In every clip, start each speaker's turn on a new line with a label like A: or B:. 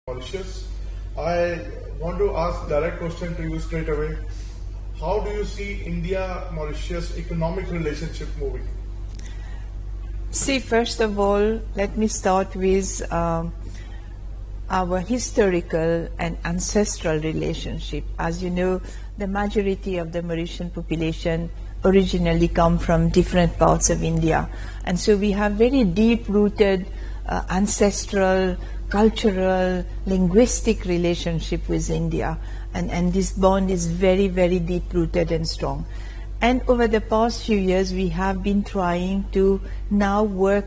A: Mauritius. I want to ask direct question to you straight away. How do you see India-Mauritius economic relationship moving?
B: See, first of all, let me start with our historical and ancestral relationship. As you know, the majority of the Mauritian population originally come from different parts of India. And so we have very deep-rooted ancestral, cultural, linguistic relationship with India. And this bond is very, very deep-rooted and strong. And over the past few years, we have been trying to now work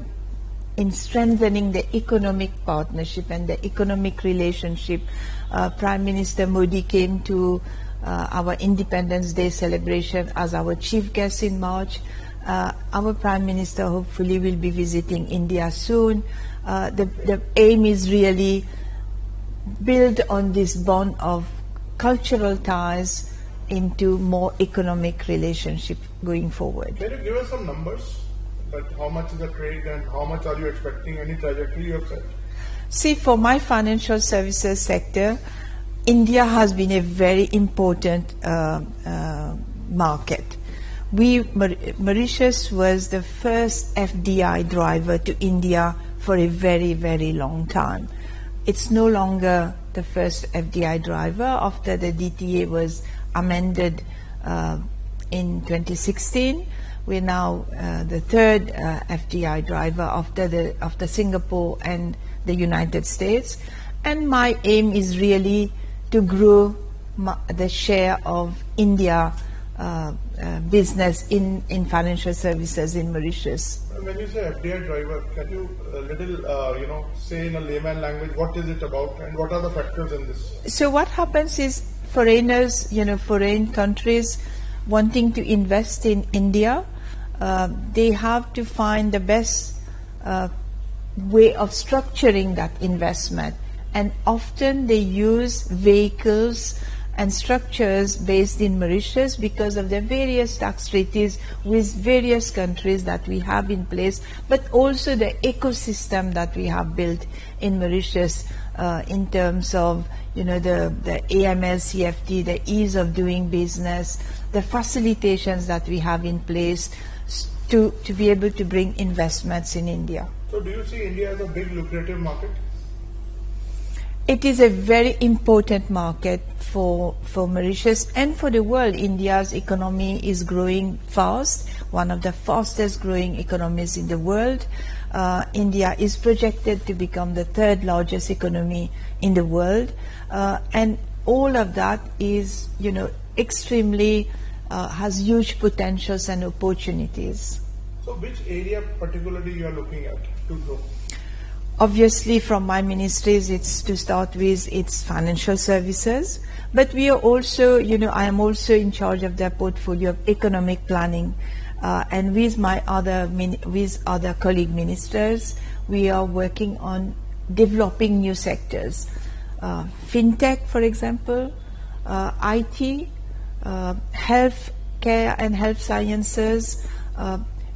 B: in strengthening the economic partnership and the economic relationship. Prime Minister Modi came to our Independence Day celebration as our chief guest in March. Our Prime Minister hopefully will be visiting India soon. The aim is really build on this bond of cultural ties into more economic relationship going forward.
A: Can you give us some numbers? But how much is the trade and how much are you expecting? Any trajectory you have set?
B: See, for my financial services sector, India has been a very important market. Mauritius was the first FDI driver to India for a very, very long time. It's no longer the first FDI driver after the DTA was amended in 2016. We're now the third FDI driver after Singapore and the United States. And my aim is really to grow the share of India business in financial services in Mauritius.
A: When you say FDI driver, can you say in a layman language what is it about and what are the factors in this?
B: So what happens is foreigners, foreign countries wanting to invest in India, they have to find the best way of structuring that investment. And often they use vehicles and structures based in Mauritius because of the various tax treaties with various countries that we have in place, but also the ecosystem that we have built in Mauritius in terms of the AML, CFT, the ease of doing business, the facilitations that we have in place to be able to bring investments in India.
A: So do you see India as a big lucrative market?
B: It is a very important market for Mauritius and for the world. India's economy is growing fast, one of the fastest growing economies in the world. India is projected to become the third largest economy in the world. And all of that is, extremely, has huge potentials and opportunities.
A: So which area particularly you are looking at to grow?
B: Obviously, from my ministries, it's to start with, it's financial services. But we are also, I am also in charge of the portfolio of economic planning. And with my other colleague ministers, we are working on developing new sectors. Fintech, for example, IT, health care and health sciences.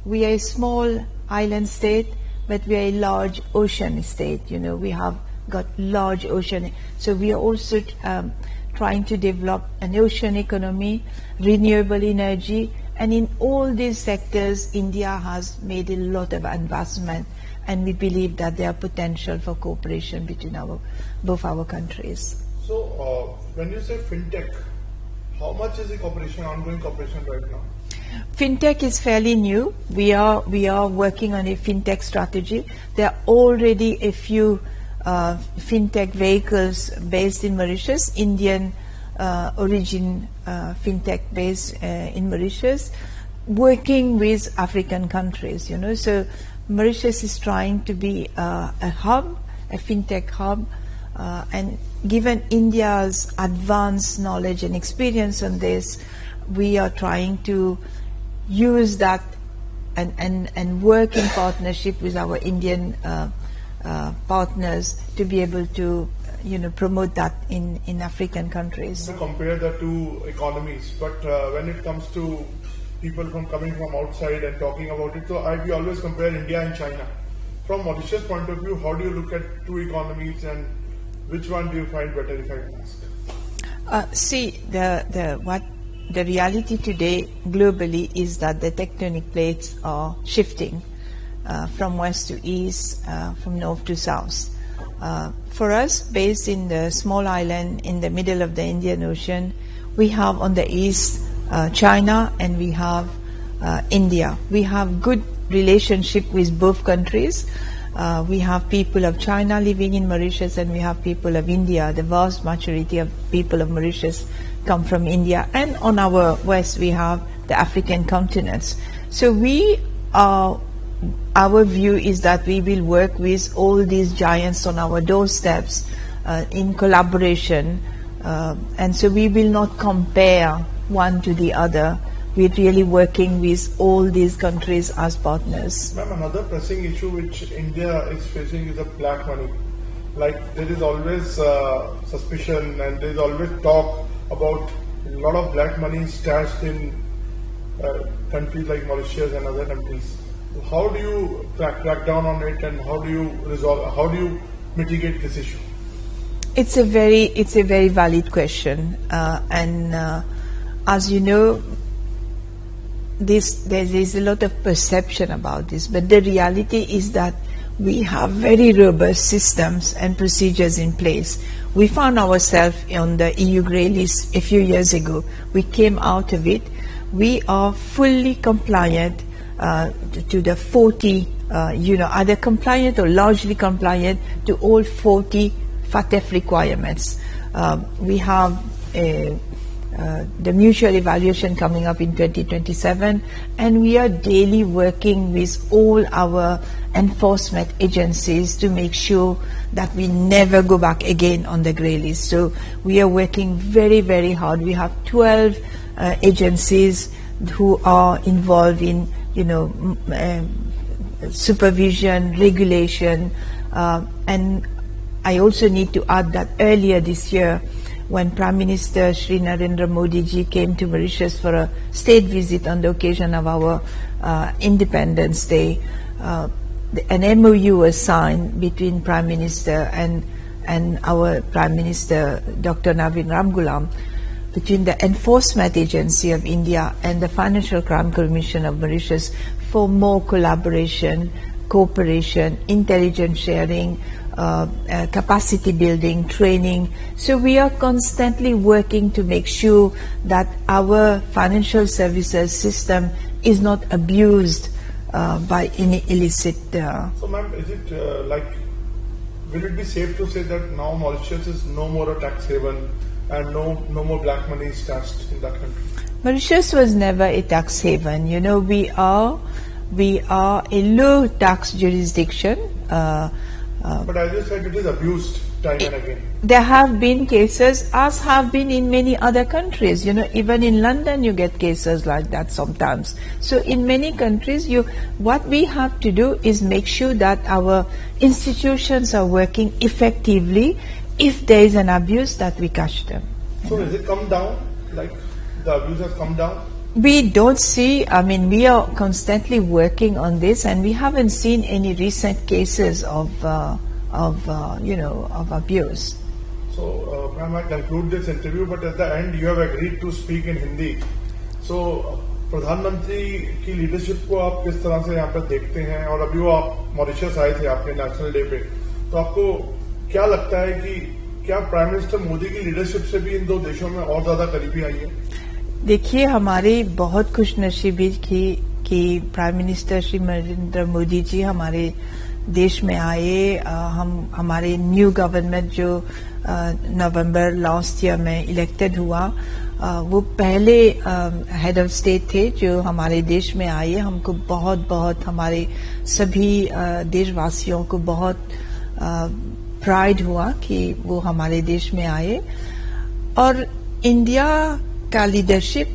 B: We are a small island state, but we are a large ocean state. We have got large ocean. So we are also trying to develop an ocean economy, renewable energy, and in all these sectors, India has made a lot of investment, and we believe that there are potential for cooperation between both our countries.
A: So when you say fintech, how much is the ongoing cooperation right now?
B: Fintech is fairly new. We are working on a fintech strategy. There are already a few fintech vehicles based in Mauritius, Indian origin fintech based in Mauritius, working with African countries. So Mauritius is trying to be a hub, a fintech hub, and given India's advanced knowledge and experience on this, we are trying to use that and work in partnership with our Indian partners to be able to promote that in African countries.
A: To compare the two economies, but when it comes to people coming from outside and talking about it, so we always compare India and China. From Mauritius point of view, how do you look at two economies and Which one do you find better, if I can ask?
B: See, the reality today globally is that the tectonic plates are shifting from west to east, from north to south. For us, based in the small island in the middle of the Indian Ocean, we have on the east China and we have India. We have good relationship with both countries. We have people of China living in Mauritius and we have people of India. The vast majority of people of Mauritius come from India. And on our west we have the African continents. So our view is that we will work with all these giants on our doorsteps in collaboration. And so we will not compare one to the other. We're really working with all these countries as partners.
A: Ma'am, another pressing issue which India is facing is the black money. Like there is always suspicion and there is always talk about a lot of black money stashed in countries like Mauritius and other countries. How do you crack down on it and how do you mitigate this issue?
B: It's a very valid question, as you know, there is a lot of perception about this, but the reality is that we have very robust systems and procedures in place. We found ourselves on the EU grey list a few years ago. We came out of it. We are fully compliant to the 40, either compliant or largely compliant to all 40 FATF requirements. We have the mutual evaluation coming up in 2027, and we are daily working with all our enforcement agencies to make sure that we never go back again on the grey list. So we are working very, very hard. We have 12 agencies who are involved in, supervision, regulation, and I also need to add that earlier this year, when Prime Minister Shri Narendra Modi ji came to Mauritius for a state visit on the occasion of our Independence Day, an MOU was signed between Prime Minister and our Prime Minister Dr. Navin Ramgoolam, between the Enforcement Agency of India and the Financial Crime Commission of Mauritius for more collaboration, cooperation, intelligence sharing, capacity building, training. So we are constantly working to make sure that our financial services system is not abused by any illicit.
A: So ma'am, is it will it be safe to say that now Mauritius is no more a tax haven and no more black money is stashed in that country?
B: Mauritius was never a tax haven. We are a low tax jurisdiction.
A: But as you said, it is abused time and again.
B: There have been cases, as have been in many other countries. Even in London you get cases like that sometimes. So in many countries, what we have to do is make sure that our institutions are working effectively. If there is an abuse, that we catch them.
A: So has it come down? Like the abuse has come down?
B: We don't see, we are constantly working on this, and we haven't seen any recent cases of abuse.
A: So, ma'am, I conclude this interview, but at the end you have agreed to speak in Hindi. So, प्रधानमंत्री की leadership को आप किस तरह से यहाँ पर देखते हैं, और अभी वो आप मॉरिशस आए थे आपके नेशनल डे पे, तो आपको क्या लगता है कि क्या प्राइम मिनिस्टर मोदी की लीडरशिप से भी इन दो देशों में और ज्यादा करीबी आई है?
B: देखिए, हमारी बहुत खुशनसीबी कि प्राइम मिनिस्टर श्री नरेंद्र मोदी जी हमारे देश में आए. हमारे न्यू गवर्नमेंट जो नवंबर लास्ट ईयर में इलेक्टेड हुआ, वो पहले हेड ऑफ स्टेट थे जो हमारे देश में आए. हमको बहुत हमारे सभी देशवासियों को बहुत प्राइड हुआ कि वो हमारे देश में आए. और इंडिया का लीडरशिप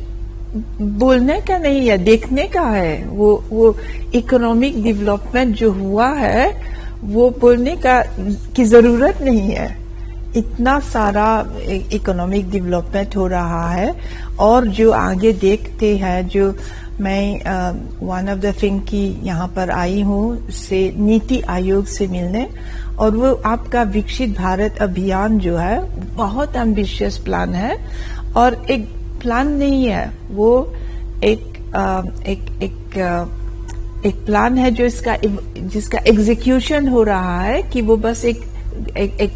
B: बोलने का नहीं है, देखने का है. वो इकोनॉमिक डेवलपमेंट जो हुआ है वो बोलने की जरूरत नहीं है. इतना सारा इकोनॉमिक डेवलपमेंट हो रहा है, और जो आगे देखते हैं, जो मैं वन ऑफ द थिंग की यहाँ पर आई हूँ से नीति आयोग से मिलने, और वो आपका विकसित भारत अभियान जो है बहुत एम्बिशियस प्लान है, और एक प्लान नहीं है वो एक प्लान है जो जिसका एग्जीक्यूशन हो रहा है कि वो बस एक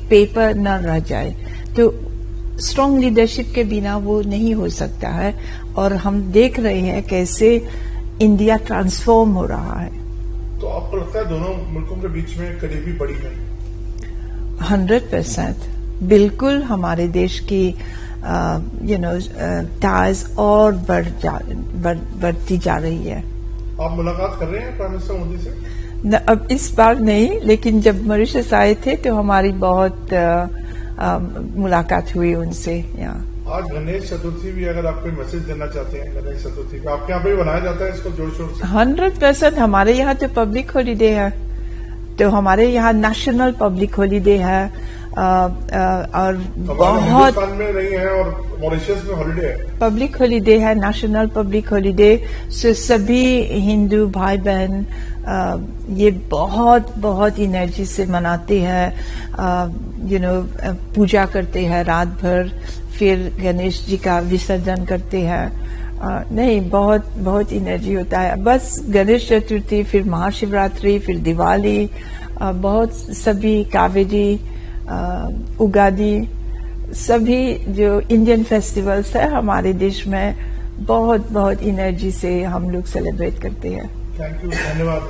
B: पेपर न रह जाए। तो स्ट्रांग लीडरशिप के बिना वो नहीं हो सकता है, और हम देख रहे हैं कैसे इंडिया ट्रांसफॉर्म हो रहा है।
A: तो आपको लगता है दोनों मुल्कों के बीच में करीबी बढ़ी है?
B: 100% बिल्कुल। हमारे देश की टाइज और बढ़ती जा रही है।
A: आप मुलाकात कर रहे हैं प्राइम मिनिस्टर मोदी से?
B: अब इस बार नहीं, लेकिन जब मॉरिशस आए थे तो हमारी बहुत मुलाकात हुई उनसे। यहाँ
A: आज गणेश चतुर्थी भी, अगर आप कोई मैसेज देना चाहते हैं गणेश चतुर्थी का, आपके यहाँ पे बनाया जाता है इसको जोर शोर से?
B: 100%। हमारे यहाँ तो पब्लिक हॉलीडे है, तो हमारे यहाँ नेशनल पब्लिक हॉलीडे है, और बहुत
A: में नहीं है और मॉरिशस में हॉलीडे है,
B: पब्लिक हॉलीडे है, नेशनल पब्लिक हॉलीडे। सो सभी हिंदू भाई बहन ये बहुत एनर्जी से मनाते हैं, पूजा करते हैं रात भर, फिर गणेश जी का विसर्जन करते हैं। नहीं, बहुत एनर्जी होता है। बस गणेश चतुर्थी, फिर महाशिवरात्रि, फिर दिवाली, बहुत सभी कावेरी, उगादी, सभी जो इंडियन फेस्टिवल्स है हमारे देश में बहुत एनर्जी से हम लोग सेलिब्रेट करते हैं।
A: थैंक यू, धन्यवाद।